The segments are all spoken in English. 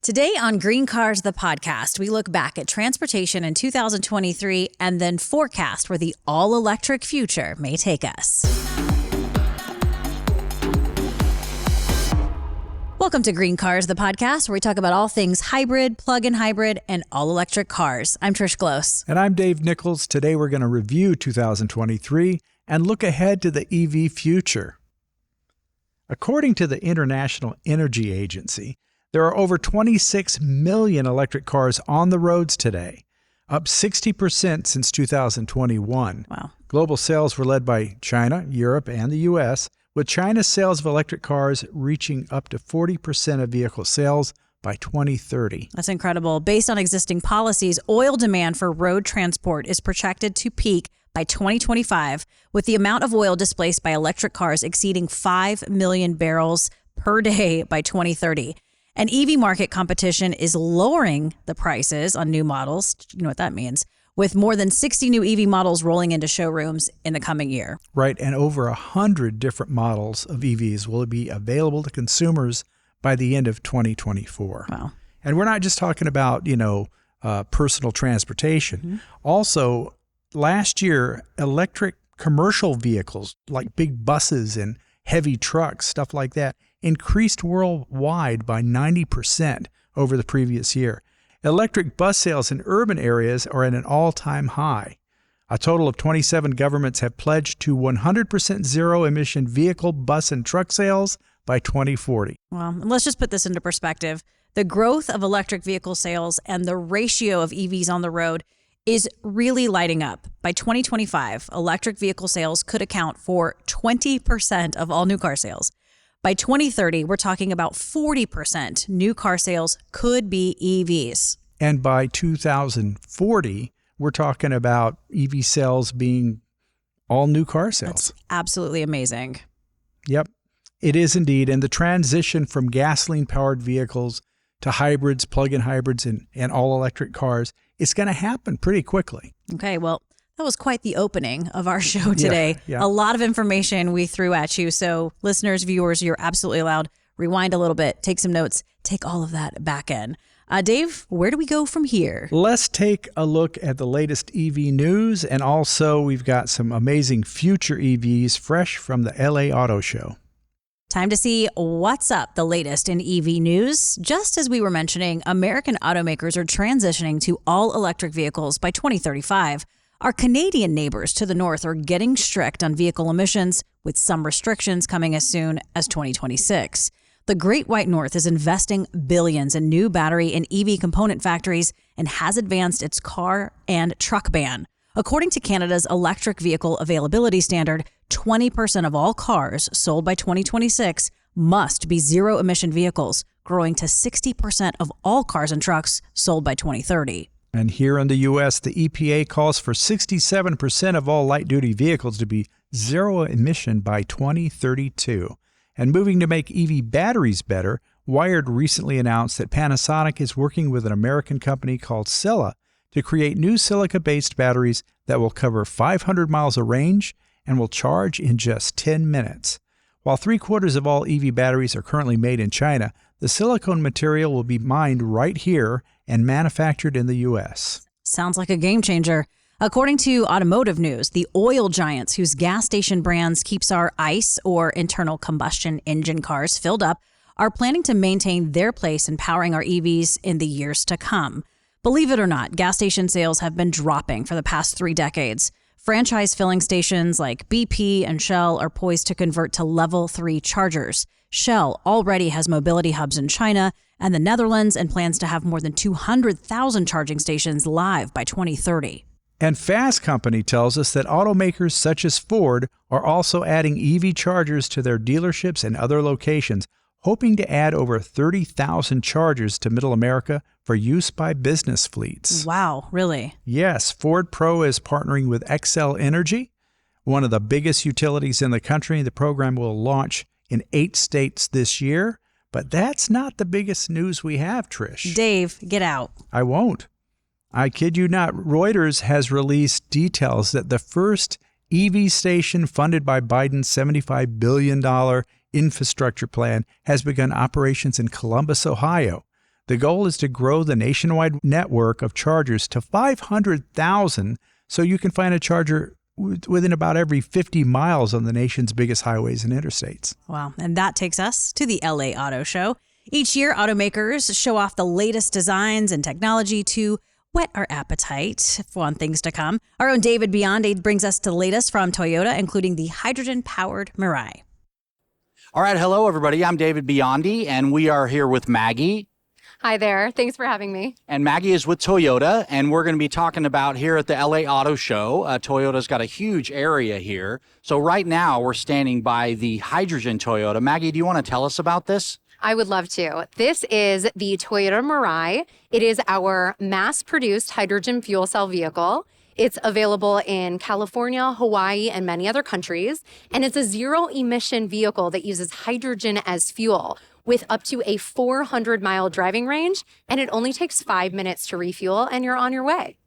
Today on GreenCars The Podcast, we look back at transportation in 2023 and then forecast where the all-electric future may take us. Welcome to GreenCars The Podcast, where we talk about all things hybrid, plug-in hybrid, and all-electric cars. I'm Trish Close. And I'm Dave Nichols. Today we're going to review 2023 and look ahead to the EV future. According to the International Energy Agency, there are over 26 million electric cars on the roads today, up 60% since 2021. Wow. Global sales were led by China, Europe, and the U.S., with China's sales of electric cars reaching up to 40% of vehicle sales by 2030. That's incredible. Based on existing policies, oil demand for road transport is projected to peak by 2025, with the amount of oil displaced by electric cars exceeding 5 million barrels per day by 2030. And EV market competition is lowering the prices on new models. You know what that means. With more than 60 new EV models rolling into showrooms in the coming year. Right, and over 100 different models of EVs will be available to consumers by the end of 2024. Wow. And we're not just talking about, personal transportation. Mm-hmm. Also, last year, electric commercial vehicles like big buses and heavy trucks, stuff like that, increased worldwide by 90% over the previous year. Electric bus sales in urban areas are at an all-time high. A total of 27 governments have pledged to 100% zero-emission vehicle, bus, and truck sales by 2040. Well, let's just put this into perspective. The growth of electric vehicle sales and the ratio of EVs on the road is really lighting up. By 2025, electric vehicle sales could account for 20% of all new car sales. By 2030, we're talking about 40% new car sales could be EVs. And by 2040, we're talking about EV sales being all new car sales. That's absolutely amazing. Yep, it is indeed. And the transition from gasoline-powered vehicles to hybrids, plug-in hybrids, and all-electric cars, it's going to happen pretty quickly. Okay, well, that was quite the opening of our show today. Yeah. A lot of information we threw at you. So listeners, viewers, you're absolutely allowed. Rewind a little bit, take some notes, take all of that back in. Dave, where do we go from here? Let's take a look at the latest EV news. And also, we've got some amazing future EVs fresh from the LA Auto Show. Time to see what's up, the latest in EV news. Just as we were mentioning, American automakers are transitioning to all-electric vehicles by 2035. Our Canadian neighbors to the north are getting strict on vehicle emissions, with some restrictions coming as soon as 2026. The Great White North is investing billions in new battery and EV component factories and has advanced its car and truck ban. According to Canada's electric vehicle availability standard, 20% of all cars sold by 2026 must be zero-emission vehicles, growing to 60% of all cars and trucks sold by 2030. And here in the U.S., the EPA calls for 67% of all light-duty vehicles to be zero-emission by 2032. And moving to make EV batteries better, Wired recently announced that Panasonic is working with an American company called Sella to create new silica-based batteries that will cover 500 miles of range and will charge in just 10 minutes. While 3/4 of all EV batteries are currently made in China, the silicone material will be mined right here and manufactured in the U.S. Sounds like a game changer. According to Automotive News, the oil giants whose gas station brands keeps our ICE or internal combustion engine cars filled up are planning to maintain their place in powering our EVs in the years to come. Believe it or not, gas station sales have been dropping for the past 3 decades. Franchise filling stations like BP and Shell are poised to convert to level 3 chargers. Shell already has mobility hubs in China and the Netherlands and plans to have more than 200,000 charging stations live by 2030. And Fast Company tells us that automakers such as Ford are also adding EV chargers to their dealerships and other locations, hoping to add over 30,000 chargers to Middle America for use by business fleets. Wow, really? Yes, Ford Pro is partnering with Xcel Energy, one of the biggest utilities in the country. The program will launch in 8 states this year. But that's not the biggest news we have, Trish. Dave, get out. I won't. I kid you not. Reuters has released details that the first EV station funded by Biden's $75 billion infrastructure plan has begun operations in Columbus, Ohio. The goal is to grow the nationwide network of chargers to 500,000 so you can find a charger within about every 50 miles on the nation's biggest highways and interstates. Wow. And that takes us to the LA Auto Show. Each year, automakers show off the latest designs and technology to whet our appetite on things to come. Our own David Biondi brings us the latest from Toyota, including the hydrogen-powered Mirai. All right. Hello, everybody. I'm David Biondi, and we are here with Maggie. Hi there. Thanks for having me. And Maggie is with Toyota, and we're going to be talking about here at the LA Auto Show. Toyota's got a huge area here. So right now we're standing by the hydrogen Toyota. Maggie, do you want to tell us about this? I would love to. This is the Toyota Mirai. It is our mass-produced hydrogen fuel cell vehicle. It's available in California, Hawaii, and many other countries. And it's a zero-emission vehicle that uses hydrogen as fuel, with up to a 400-mile driving range, and it only takes 5 minutes to refuel, and you're on your way.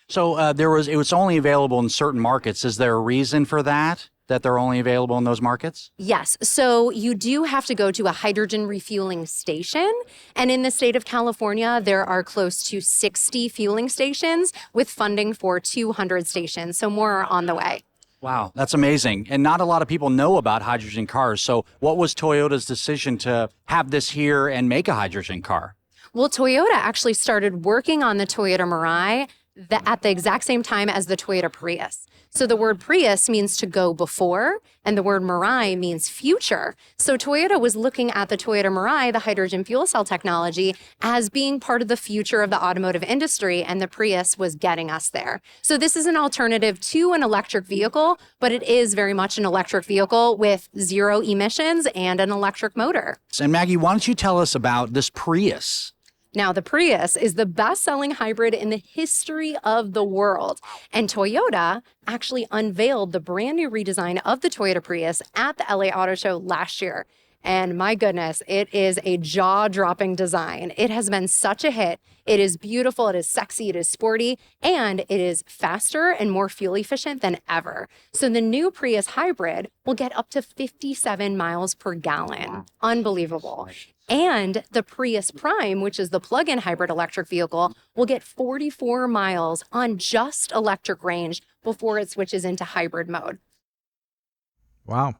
So it was only available in certain markets. Is there a reason for that they're only available in those markets? Yes. So you do have to go to a hydrogen refueling station. And in the state of California, there are close to 60 fueling stations with funding for 200 stations. So more are on the way. Wow, that's amazing. And not a lot of people know about hydrogen cars. So what was Toyota's decision to have this here and make a hydrogen car? Well, Toyota actually started working on the Toyota Mirai at the exact same time as the Toyota Prius. So the word Prius means to go before, and the word Mirai means future. So Toyota was looking at the Toyota Mirai, the hydrogen fuel cell technology, as being part of the future of the automotive industry, and the Prius was getting us there. So this is an alternative to an electric vehicle, but it is very much an electric vehicle with zero emissions and an electric motor. And Maggie, why don't you tell us about this Prius? Now, the Prius is the best-selling hybrid in the history of the world. And Toyota actually unveiled the brand new redesign of the Toyota Prius at the LA Auto Show last year. And my goodness, it is a jaw-dropping design. It has been such a hit. It is beautiful, it is sexy, it is sporty, and it is faster and more fuel efficient than ever. So the new Prius hybrid will get up to 57 miles per gallon. Unbelievable. And the Prius Prime, which is the plug-in hybrid electric vehicle, will get 44 miles on just electric range before it switches into hybrid mode. Wow.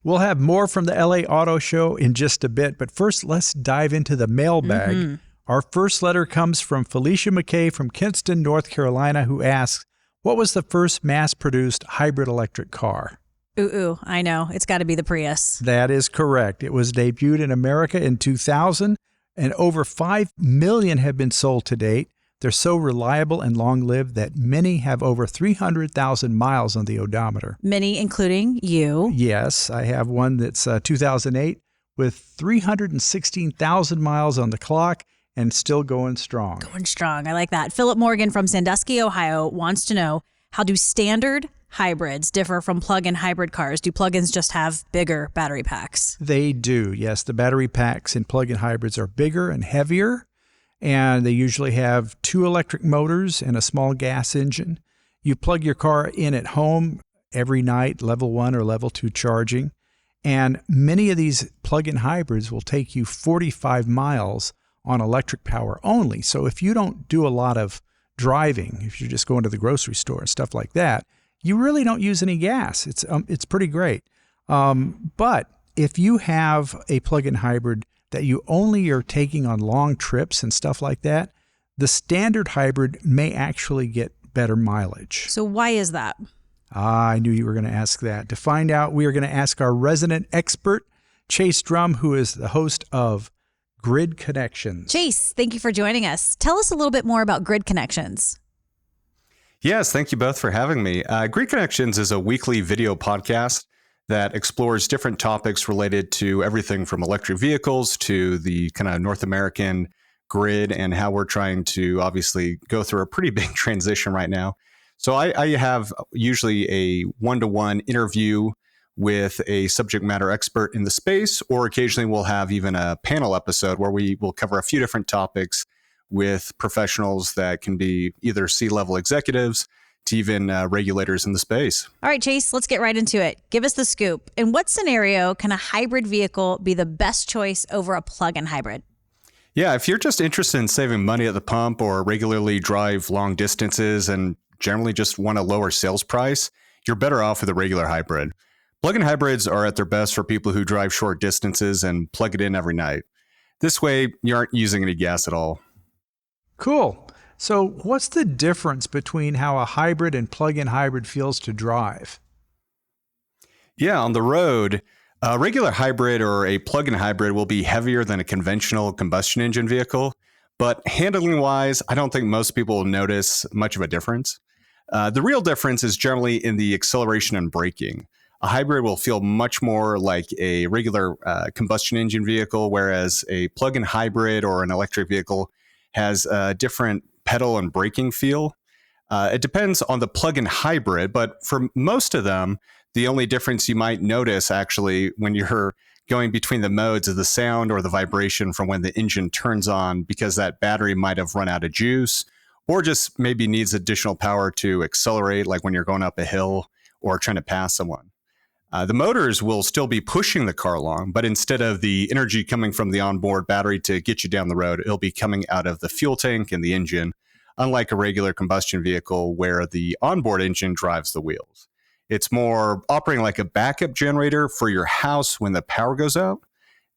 We'll have more from the LA Auto Show in just a bit, but first let's dive into the mailbag. Our first letter comes from Felicia McKay from Kinston, North Carolina, who asks, what was the first mass-produced hybrid electric car? I know. It's got to be the Prius. That is correct. It was debuted in America in 2000, and over 5 million have been sold to date. They're so reliable and long-lived that many have over 300,000 miles on the odometer. Many, including you. Yes, I have one that's 2008 with 316,000 miles on the clock and still going strong. Going strong. I like that. Philip Morgan from Sandusky, Ohio wants to know, how do standard hybrids differ from plug-in hybrid cars? Do plug-ins just have bigger battery packs? They do, yes. The battery packs in plug-in hybrids are bigger and heavier, and they usually have 2 electric motors and a small gas engine. You plug your car in at home every night, level 1 or level 2 charging, and many of these plug-in hybrids will take you 45 miles on electric power only. So if you don't do a lot of driving, if you're just going to the grocery store and stuff like that, you really don't use any gas. It's pretty great. But if you have a plug-in hybrid that you only are taking on long trips and stuff like that, the standard hybrid may actually get better mileage. So why is that? I knew you were going to ask that. To find out, we are going to ask our resident expert, Chase Drum, who is the host of Grid Connections. Chase, thank you for joining us. Tell us a little bit more about Grid Connections. Yes, thank you both for having me. Grid Connections is a weekly video podcast that explores different topics related to everything from electric vehicles to the kind of North American grid and how we're trying to obviously go through a pretty big transition right now. So I have usually a one-to-one interview with a subject matter expert in the space, or occasionally we'll have even a panel episode where we will cover a few different topics with professionals that can be either C-level executives to even regulators in the space. All right, Chase, let's get right into it. Give us the scoop. In what scenario can a hybrid vehicle be the best choice over a plug-in hybrid? Yeah, if you're just interested in saving money at the pump or regularly drive long distances and generally just want a lower sales price, you're better off with a regular hybrid. Plug-in hybrids are at their best for people who drive short distances and plug it in every night. This way, you aren't using any gas at all. Cool. So what's the difference between how a hybrid and plug-in hybrid feels to drive? Yeah, on the road, a regular hybrid or a plug-in hybrid will be heavier than a conventional combustion engine vehicle, but handling-wise, I don't think most people will notice much of a difference. The real difference is generally in the acceleration and braking. A hybrid will feel much more like a regular combustion engine vehicle, whereas a plug-in hybrid or an electric vehicle has a different pedal and braking feel. It depends on the plug-in hybrid, but for most of them, the only difference you might notice actually when you're going between the modes is the sound or the vibration from when the engine turns on, because that battery might have run out of juice or just maybe needs additional power to accelerate, like when you're going up a hill or trying to pass someone. The motors will still be pushing the car along, but instead of the energy coming from the onboard battery to get you down the road, it'll be coming out of the fuel tank and the engine, unlike a regular combustion vehicle where the onboard engine drives the wheels. It's more operating like a backup generator for your house when the power goes out.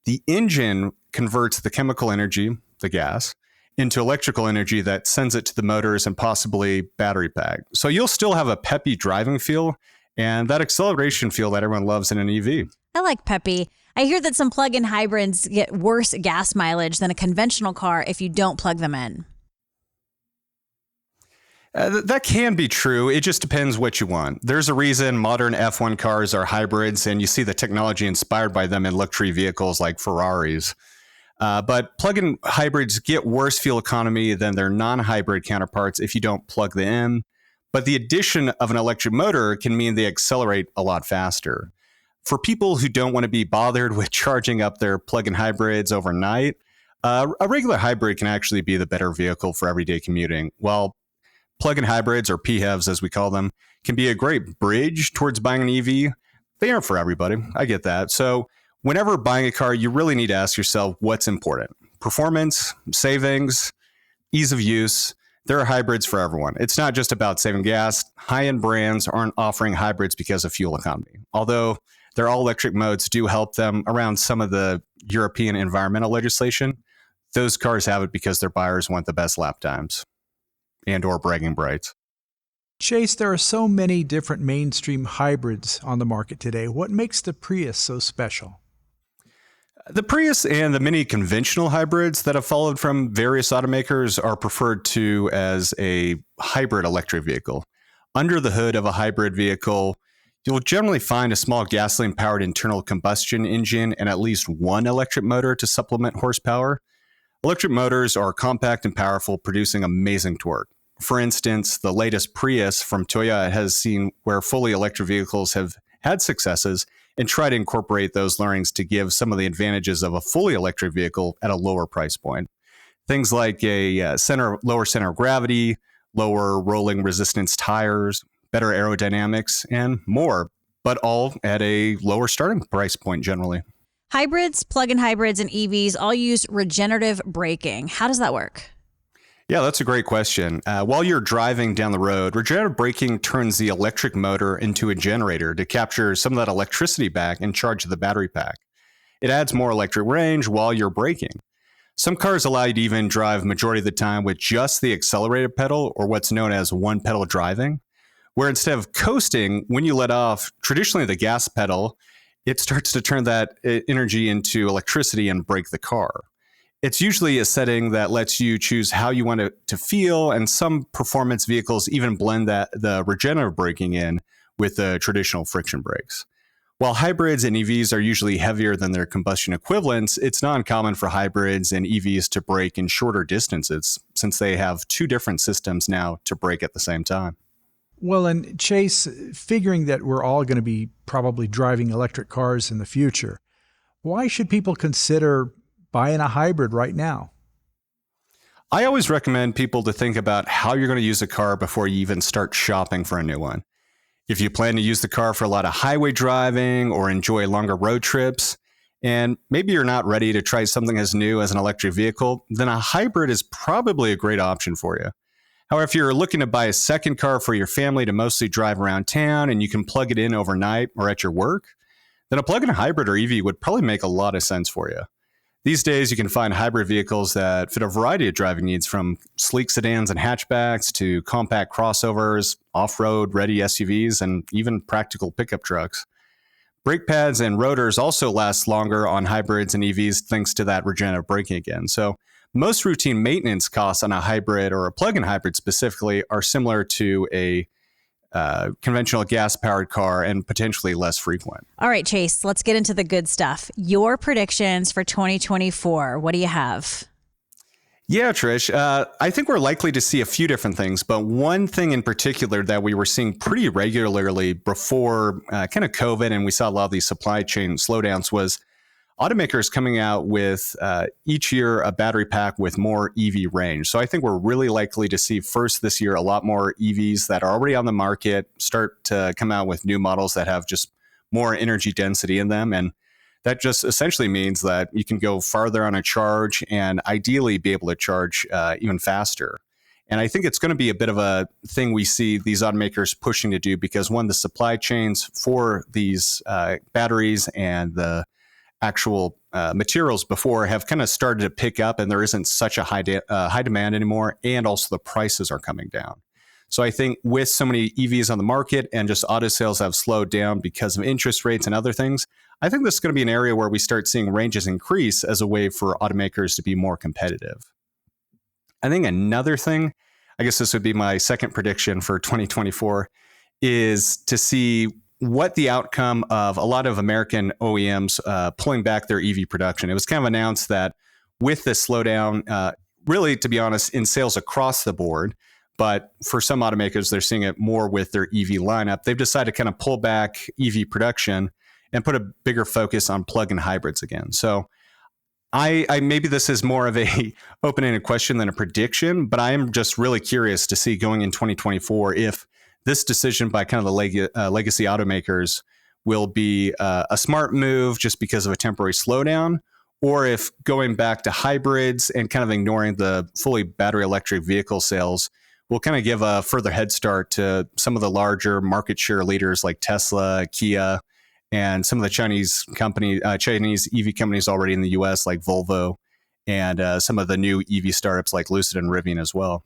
The engine converts the chemical energy, the gas, into electrical energy that sends it to the motors and possibly battery pack. So you'll still have a peppy driving feel and that acceleration feel that everyone loves in an EV. I like peppy. I hear that some plug-in hybrids get worse gas mileage than a conventional car if you don't plug them in. That can be true. It just depends what you want. There's a reason modern F1 cars are hybrids, and you see the technology inspired by them in luxury vehicles like Ferraris. But plug-in hybrids get worse fuel economy than their non-hybrid counterparts if you don't plug them in. But the addition of an electric motor can mean they accelerate a lot faster. For people who don't want to be bothered with charging up their plug-in hybrids overnight, a regular hybrid can actually be the better vehicle for everyday commuting. While plug-in hybrids, or PHEVs as we call them, can be a great bridge towards buying an EV, they aren't for everybody. I get that. So whenever buying a car, you really need to ask yourself what's important. Performance, savings, ease of use. There are hybrids for everyone. It's not just about saving gas. High-end brands aren't offering hybrids because of fuel economy. Although their all-electric modes do help them around some of the European environmental legislation, those cars have it because their buyers want the best lap times and or bragging rights. Chase, there are so many different mainstream hybrids on the market today. What makes the Prius so special? The Prius and the many conventional hybrids that have followed from various automakers are preferred to as a hybrid electric vehicle. Under the hood of a hybrid vehicle, you'll generally find a small gasoline-powered internal combustion engine and at least one electric motor to supplement horsepower. Electric motors are compact and powerful, producing amazing torque. For instance, the latest Prius from Toyota has seen where fully electric vehicles have had successes and try to incorporate those learnings to give some of the advantages of a fully electric vehicle at a lower price point. Things like a lower center of gravity, lower rolling resistance tires, better aerodynamics, and more, but all at a lower starting price point generally. Hybrids, plug-in hybrids, and EVs all use regenerative braking. How does that work? Yeah, that's a great question. While you're driving down the road, regenerative braking turns the electric motor into a generator to capture some of that electricity back and charge the battery pack. It adds more electric range while you're braking. Some cars allow you to even drive majority of the time with just the accelerated pedal, or what's known as one pedal driving, where instead of coasting, when you let off traditionally the gas pedal, it starts to turn that energy into electricity and brake the car. It's usually a setting that lets you choose how you want it to feel, and some performance vehicles even blend the regenerative braking in with the traditional friction brakes. While hybrids and EVs are usually heavier than their combustion equivalents, it's not uncommon for hybrids and EVs to brake in shorter distances, since they have two different systems now to brake at the same time. Well, and Chase, figuring that we're all going to be probably driving electric cars in the future, why should people consider buying a hybrid right now? I always recommend people to think about how you're going to use a car before you even start shopping for a new one. If you plan to use the car for a lot of highway driving or enjoy longer road trips, and maybe you're not ready to try something as new as an electric vehicle, then a hybrid is probably a great option for you. However, if you're looking to buy a second car for your family to mostly drive around town and you can plug it in overnight or at your work, then a plug-in hybrid or EV would probably make a lot of sense for you. These days, you can find hybrid vehicles that fit a variety of driving needs, from sleek sedans and hatchbacks to compact crossovers, off-road ready SUVs, and even practical pickup trucks. Brake pads and rotors also last longer on hybrids and EVs thanks to that regenerative braking again. So most routine maintenance costs on a hybrid or a plug-in hybrid specifically are similar to a conventional gas-powered car and potentially less frequent. All right, Chase, let's get into the good stuff. Your predictions for 2024, what do you have? Yeah, Trish, I think we're likely to see a few different things, but one thing in particular that we were seeing pretty regularly before kind of COVID, and we saw a lot of these supply chain slowdowns, was automakers coming out with each year a battery pack with more EV range. So I think we're really likely to see first this year a lot more EVs that are already on the market start to come out with new models that have just more energy density in them. And that just essentially means that you can go farther on a charge and ideally be able to charge even faster. And I think it's going to be a bit of a thing we see these automakers pushing to do, because one, the supply chains for these batteries and the actual materials before have kind of started to pick up, and there isn't such a high demand anymore, and also the prices are coming down. So I think with so many EVs on the market and just auto sales have slowed down because of interest rates and other things, I think this is going to be an area where we start seeing ranges increase as a way for automakers to be more competitive. I think another thing, I guess this would be my second prediction for 2024, is to see what the outcome of a lot of American OEMs pulling back their EV production. It was kind of announced that with this slowdown, really, to be honest, in sales across the board, but for some automakers, they're seeing it more with their EV lineup. They've decided to kind of pull back EV production and put a bigger focus on plug-in hybrids again. So I maybe this is more of a open-ended question than a prediction, but I am just really curious to see going in 2024 if this decision by kind of the legacy automakers will be a smart move just because of a temporary slowdown, or if going back to hybrids and kind of ignoring the fully battery electric vehicle sales will kind of give a further head start to some of the larger market share leaders like Tesla, Kia, and some of the Chinese EV companies already in the US like Volvo, and some of the new EV startups like Lucid and Rivian as well.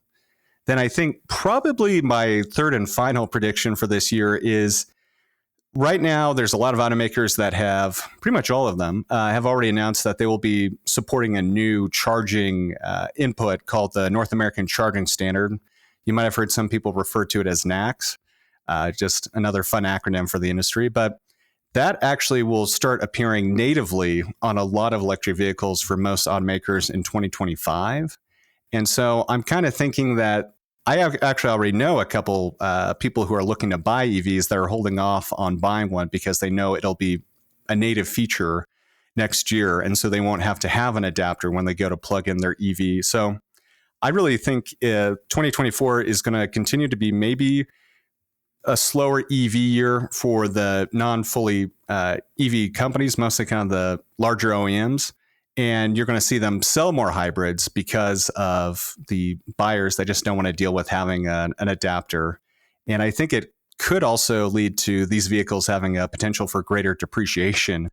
Then I think probably my third and final prediction for this year is, right now there's a lot of automakers that have, pretty much all of them, have already announced that they will be supporting a new charging input called the North American Charging Standard. You might have heard some people refer to it as NACS, just another fun acronym for the industry. But that actually will start appearing natively on a lot of electric vehicles for most automakers in 2025. And so I'm kind of thinking that I actually already know a couple people who are looking to buy EVs that are holding off on buying one because they know it'll be a native feature next year. And so they won't have to have an adapter when they go to plug in their EV. So I really think 2024 is going to continue to be maybe a slower EV year for the non-fully EV companies, mostly kind of the larger OEMs. And you're going to see them sell more hybrids because of the buyers that just don't want to deal with having an adapter. And I think it could also lead to these vehicles having a potential for greater depreciation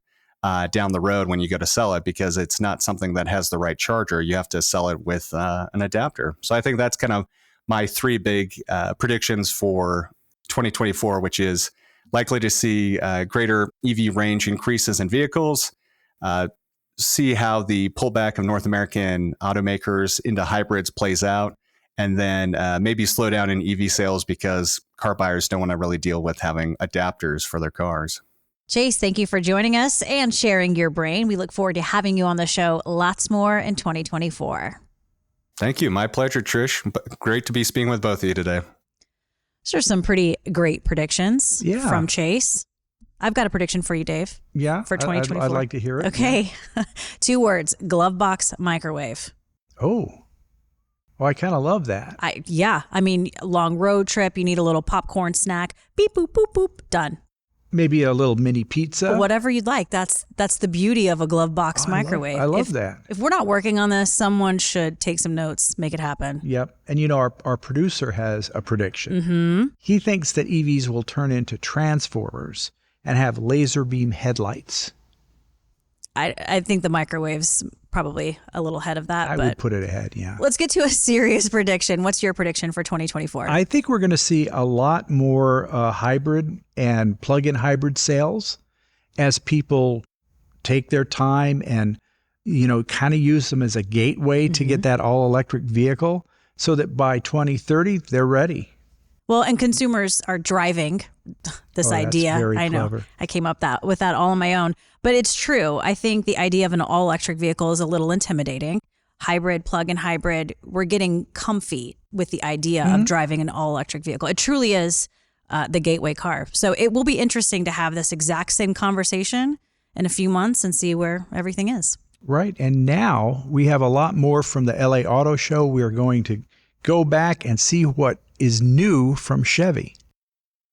down the road when you go to sell it, because it's not something that has the right charger. You have to sell it with an adapter. So I think that's kind of my three big predictions for 2024, which is likely to see greater EV range increases in vehicles, see how the pullback of North American automakers into hybrids plays out, and then maybe slow down in EV sales because car buyers don't want to really deal with having adapters for their cars. Chase, thank you for joining us and sharing your brain. We look forward to having you on the show lots more in 2024. Thank you. My pleasure, Trish. Great to be speaking with both of you today. Those are some pretty great predictions from Chase. I've got a prediction for you, Dave. Yeah, for 2024. I'd like to hear it. Okay. Yeah. 2 words: glove box microwave. Oh, I kind of love that. I mean, long road trip, you need a little popcorn snack. Beep, boop, boop, boop, done. maybe a little mini pizza. Whatever you'd like. That's the beauty of a glove box microwave. I love that. If we're not working on this, someone should take some notes, make it happen. Yep. And our producer has a prediction. Mm-hmm. He thinks that EVs will turn into transformers and have laser beam headlights. I think the microwave's probably a little ahead of that. I would put it ahead, yeah. Let's get to a serious prediction. What's your prediction for 2024? I think we're going to see a lot more hybrid and plug-in hybrid sales as people take their time and, kind of use them as a gateway to get that all-electric vehicle so that by 2030, they're ready. Well, and consumers are driving this idea. That's very I know. clever. I came up with that all on my own. But it's true. I think the idea of an all-electric vehicle is a little intimidating. Hybrid, plug-in hybrid, we're getting comfy with the idea of driving an all-electric vehicle. It truly is the gateway car. So it will be interesting to have this exact same conversation in a few months and see where everything is. Right. And now we have a lot more from the LA Auto Show. We are going to go back and see what is new from Chevy.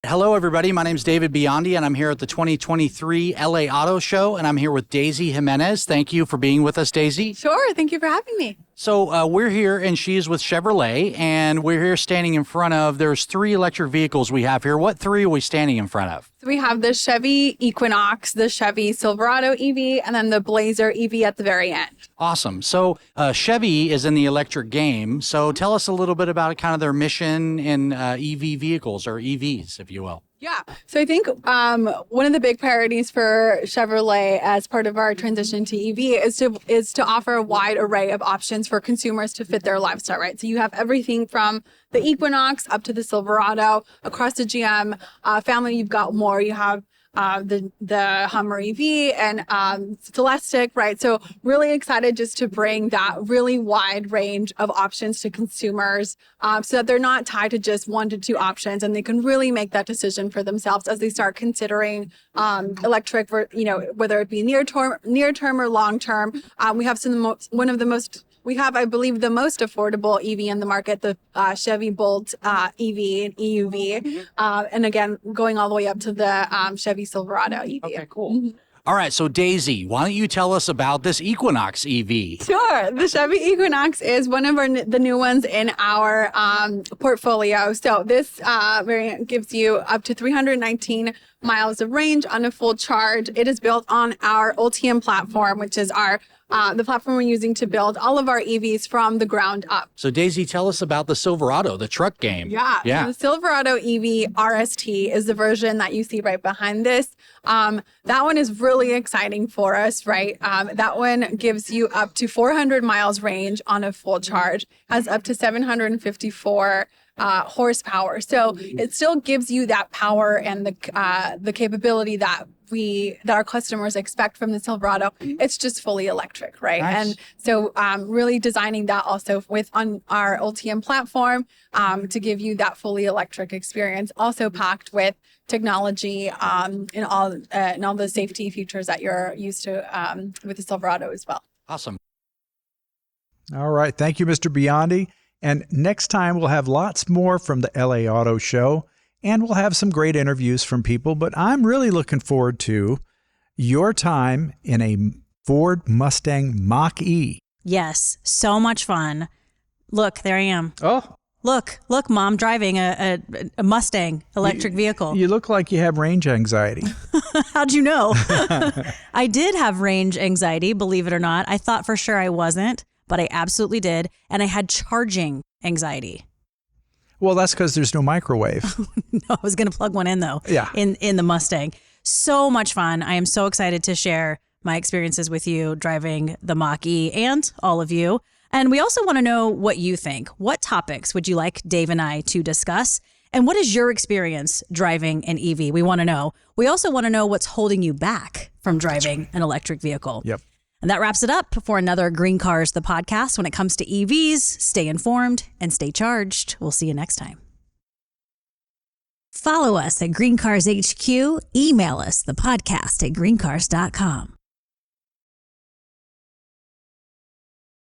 Hello, everybody. My name is David Biondi, and I'm here at the 2023 LA Auto Show, and I'm here with Daisy Jimenez. Thank you for being with us, Daisy. Sure. Thank you for having me. So we're here, and she's with Chevrolet, and we're here standing in front of, there's 3 electric vehicles we have here. What 3 are we standing in front of? So we have the Chevy Equinox, the Chevy Silverado EV, and then the Blazer EV at the very end. Awesome. So Chevy is in the electric game. So tell us a little bit about kind of their mission in EV vehicles, or EVs, if you will. Yeah. So I think one of the big priorities for Chevrolet as part of our transition to EV is to offer a wide array of options for consumers to fit their lifestyle, right? So you have everything from the Equinox up to the Silverado. Across the GM family, you've got more. You have the Hummer EV and Celestiq, right? So really excited just to bring that really wide range of options to consumers so that they're not tied to just 1 to 2 options, and they can really make that decision for themselves as they start considering electric, whether it be near term or long term. We have we have, I believe, the most affordable EV in the market, the Chevy Bolt EV and EUV. And again, going all the way up to the Chevy Silverado EV. Okay, cool. All right, so Daisy, why don't you tell us about this Equinox EV? Sure. The Chevy Equinox is one of the new ones in our portfolio. So this variant gives you up to 319 miles of range on a full charge. It is built on our Ultium platform, which is the platform we're using to build all of our EVs from the ground up. So Daisy, tell us about the Silverado, the truck game. Yeah. So the Silverado EV RST is the version that you see right behind this. That one is really exciting for us, right? That one gives you up to 400 miles range on a full charge, has up to 754 horsepower. So it still gives you that power and the capability that our customers expect from the Silverado. It's just fully electric, right? Nice. And so really designing that also on our Ultium platform to give you that fully electric experience, also packed with technology and all the safety features that you're used to with the Silverado as well. Awesome. All right. Thank you, Mr. Biondi. And next time we'll have lots more from the LA Auto Show, and we'll have some great interviews from people. But I'm really looking forward to your time in a Ford Mustang Mach-E. Yes, so much fun. Look, there I am. Oh. Look, Mom, driving a Mustang electric vehicle. You look like you have range anxiety. How'd you know? I did have range anxiety, believe it or not. I thought for sure I wasn't, but I absolutely did. And I had charging anxiety. Well, that's because there's no microwave. No, I was going to plug one in, though, Yeah. in the Mustang. So much fun. I am so excited to share my experiences with you driving the Mach-E and all of you. And we also want to know what you think. What topics would you like Dave and I to discuss? And what is your experience driving an EV? We want to know. We also want to know what's holding you back from driving an electric vehicle. Yep. And that wraps it up for another GreenCars The Podcast. When it comes to EVs, stay informed and stay charged. We'll see you next time. Follow us at GreenCars HQ. Email us, thepodcast@greencars.com.